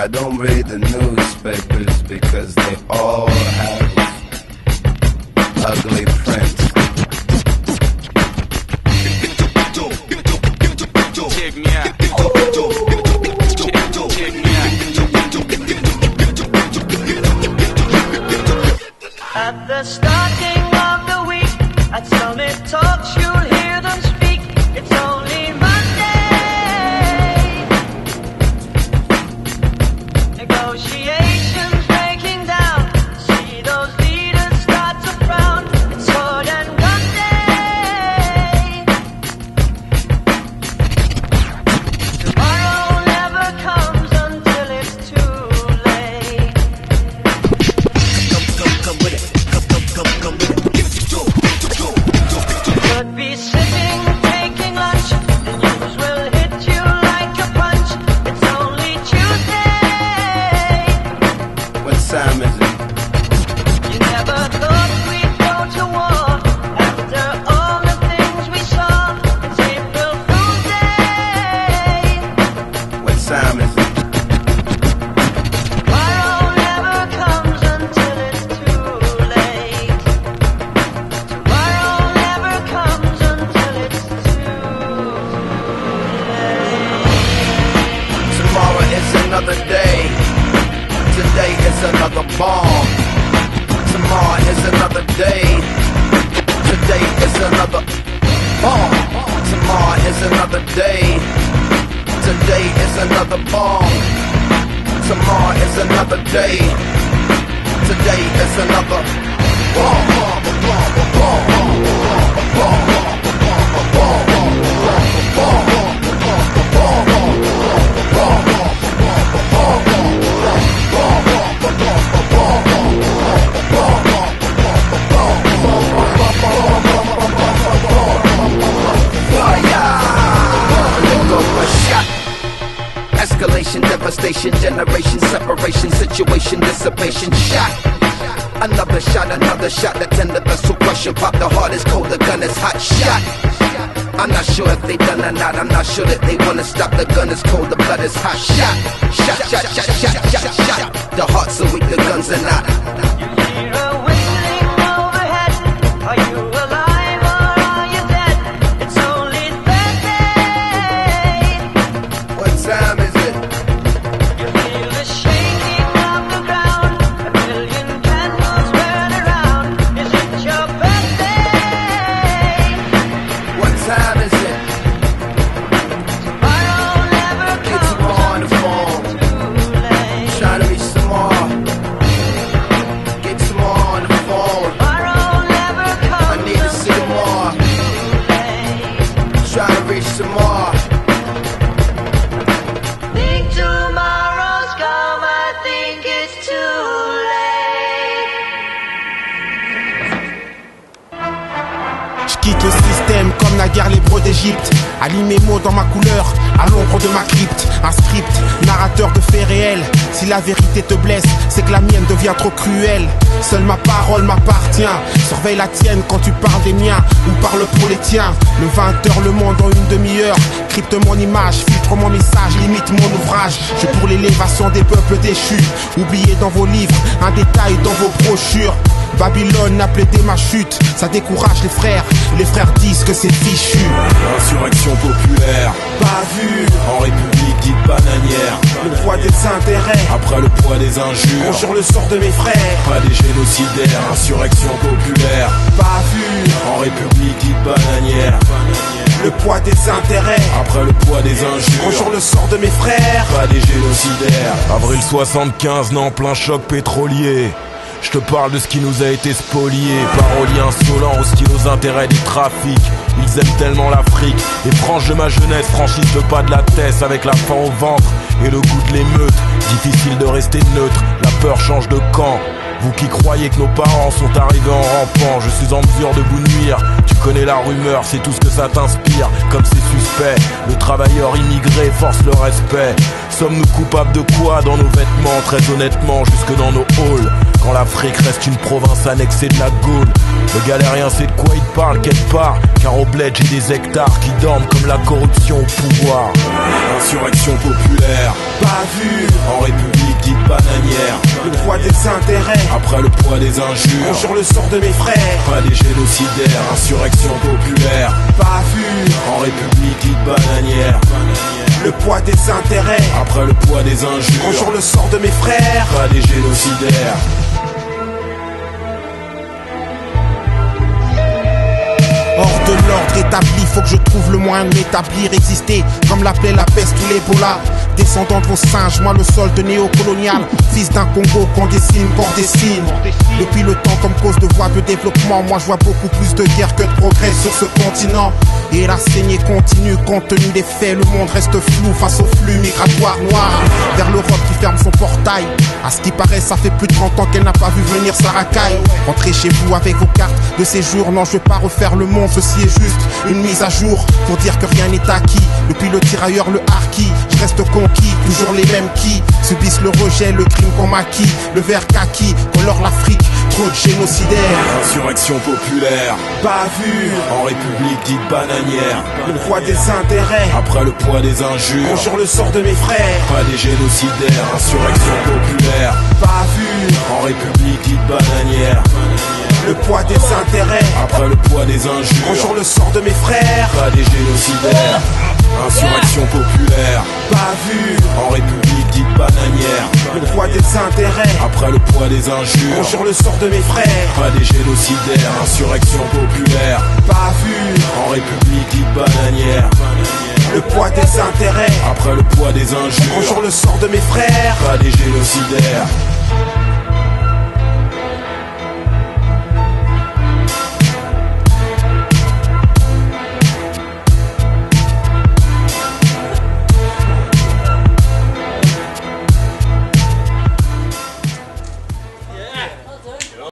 I don't read the newspapers because they all have ugly prints. Check me out. Check me out. At the starting of the week, at Summit Talks, you'll hear them speak. It's only Monday. Negotiations breaking down. See those leaders start to frown. It's sword and gun day. Tomorrow never comes until it's too late. Come with it. Come with it. Could be sitting, taking lunch. The news will hit you like a punch. It's only Tuesday. What time is it? You never thought we'd go to war after all the things we saw. It's April Fool's Day. What time is it? Tomorrow never comes until it's too late. Tomorrow never comes until it's too late. Tomorrow is another day. Today is another bomb. Tomorrow is another day. Today is another bomb. Tomorrow is another day. Today is another bomb. Tomorrow is another day. Today is another bomb. Escalation, devastation, generation, separation, situation, dissipation, shot. Another shot, the tender vessel crushing, pop the heart is cold, the gun is hot, shot. I'm not sure if they done or not, I'm not sure that they wanna stop, the gun is cold, the blood is hot, shot. The heart's so weak, the guns are not. Hear a whistling overhead. Are you alive or are you dead? It's only Thursday. What time is it? You feel the shaking of the ground. A million candles burn around. Is it your birthday? What time is it? Tomorrow never Get comes tomorrow on the phone. too late. Trying to reach tomorrow. Get tomorrow on the phone. Tomorrow never comes I need to see tomorrow. Trying to reach tomorrow. Think tomorrow's come, I think it's too late. Je quitte le système comme naguère l'hébreu d'Égypte. Aligne mes mots dans ma couleur, à l'ombre de ma crypte. Un script, narrateur de faits réels. Si la vérité te blesse, c'est que la mienne devient trop cruelle. Seule ma parole m'appartient. Surveille la tienne quand tu parles des miens ou parle pour les tiens. Le 20h, le monde en une demi-heure. Crypte mon image, filtre mon message, limite mon ouvrage. Je suis pour l'élévation des peuples déchus. Oubliez dans vos livres, un détail dans vos brochures. Babylone a plaidé ma chute, ça décourage les frères disent que c'est fichu. Insurrection populaire, Pas vu, en république dite bananière. le poids des intérêts, Après le poids des injures, on jure le sort de mes frères. pas des génocidaires. Insurrection populaire, Pas vu, en république dite bananière. le poids des intérêts, Après le poids des on injures, jure le sort de mes frères. pas des génocidaires. Avril 75, non, plein choc pétrolier. Je te parle de ce qui nous a été spolié. Paroliers insolents, hostiles aux intérêts des trafics. Ils aiment tellement l'Afrique. Les franges de ma jeunesse franchissent le pas de la Tesse avec la faim au ventre et le goût de l'émeute. Difficile de rester neutre, la peur change de camp. Vous qui croyez que nos parents sont arrivés en rampant, je suis en mesure de vous nuire. Tu connais la rumeur, c'est tout ce que ça t'inspire. Comme c'est suspect, le travailleur immigré force le respect. Sommes-nous coupables de quoi dans nos vêtements? Très honnêtement, jusque dans nos halls. Quand l'Afrique reste une province annexée de la Gaule. Le galérien sait de quoi il parle quelque part, car au bled j'ai des hectares qui dorment comme la corruption au pouvoir. Insurrection populaire, Pas vu, en république dite bananière. le poids des intérêts, Après le poids des injures, bonjour le sort de mes frères. pas des génocidaires. Insurrection populaire, Pas vu, en république dite bananière. le poids des intérêts, Après le poids des injures, bonjour le sort de mes frères. pas des génocidaires. Hors de l'ordre établi, faut que je trouve le moyen de m'établir, exister comme l'appelait la peste ou l'Ebola. Descendant de vos singes, moi le solde néocolonial, fils d'un Congo qu'on dessine, Depuis le temps comme cause de voie de développement, moi je vois beaucoup plus de guerre que de progrès sur ce continent. Et la saignée continue, compte tenu des faits, le monde reste flou face au flux migratoire noir vers l'Europe qui ferme son portail. À ce qui paraît, ça fait plus de 30 ans qu'elle n'a pas vu venir sa racaille. Rentrez chez vous avec vos cartes de séjour, non je vais pas refaire le monde, ceci est juste une mise à jour pour dire que rien n'est acquis. Depuis le tirailleur, le harki, je reste conquis, toujours les mêmes qui subissent le rejet, le crime qu'on maquille, le vert kaki, colore l'Afrique, trop de génocidaires. Insurrection populaire, Pas vu, en république dite bananière. le poids des intérêts, Après le poids des injures, bonjour le sort de mes frères. pas des génocidaires. Insurrection populaire, Pas vu, en république dite bananière. le poids des intérêts, Après le poids des injures, bonjour le sort de mes frères. pas des génocidaires. Insurrection populaire, Pas vu, en république dite bananière. le poids des intérêts, Après le poids des injures, bonjour le sort de mes frères. pas des génocidaires. Insurrection populaire, Pas vu, en république dite bananière. le poids des intérêts, Après le poids des injures, bonjour le sort de mes frères. pas des génocidaires.